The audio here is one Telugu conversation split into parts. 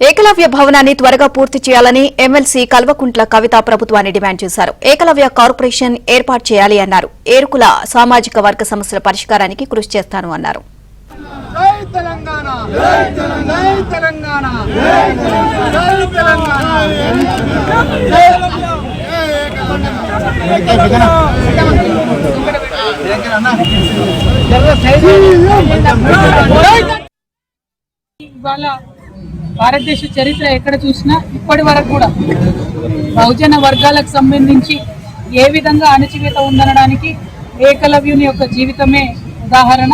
ఏకలవ్య భవనాన్ని త్వరగా పూర్తి చేయాలని ఎమ్మెల్సీ కల్వకుంట్ల కవిత ప్రభుత్వాన్ని డిమాండ్ చేశారు. ఏకలవ్య కార్పొరేషన్ ఏర్పాటు చేయాలి అన్నారు. ఏరుకుల సామాజిక వర్గ సమస్యల పరిష్కారానికి కృషి చేస్తాను అన్నారు. భారతదేశ చరిత్ర ఎక్కడ చూసినా ఇప్పటి వరకు కూడా బహుజన వర్గాలకు సంబంధించి ఏ విధంగా అణచివేత ఉందనడానికి ఏకలవ్యుని యొక్క జీవితమే ఉదాహరణ.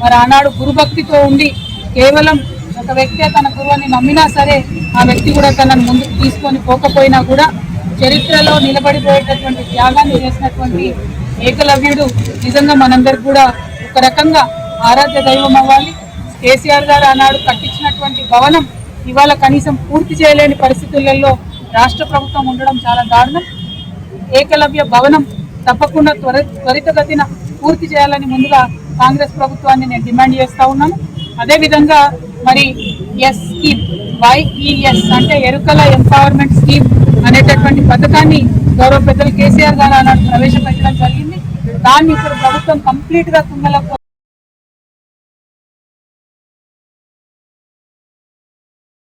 మరి ఆనాడు గురుభక్తితో ఉండి కేవలం ఒక వ్యక్తి తన గురువుని నమ్మినా సరే ఆ వ్యక్తి కూడా తనను ముందుకు తీసుకొని పోకపోయినా కూడా చరిత్రలో నిలబడిపోయేటటువంటి త్యాగాన్ని చేసినటువంటి ఏకలవ్యుడు నిజంగా మనందరికి కూడా ఒక రకంగా ఆరాధ్య దైవం అవ్వాలి. కేసీఆర్ గారు ఆనాడు కట్టించినటువంటి భవనం ఇవాళ కనీసం పూర్తి చేయలేని పరిస్థితులలో రాష్ట్ర ప్రభుత్వం ఉండడం చాలా దారుణం. ఏకలవ్య భవనం తప్పకుండా త్వరితగతిన పూర్తి చేయాలని ముందుగా కాంగ్రెస్ ప్రభుత్వాన్ని నేను డిమాండ్ చేస్తా ఉన్నాను. అదేవిధంగా మరి ఎస్ స్కీమ్ YES అంటే ఎరుకల ఎంపవర్మెంట్ స్కీమ్ అనేటటువంటి పథకాన్ని గౌరవ పెద్దలు కేసీఆర్ గారు ఆనాడు ప్రవేశపెట్టడం జరిగింది. దాన్ని ఇప్పుడు ప్రభుత్వం కంప్లీట్ గా తుంగలో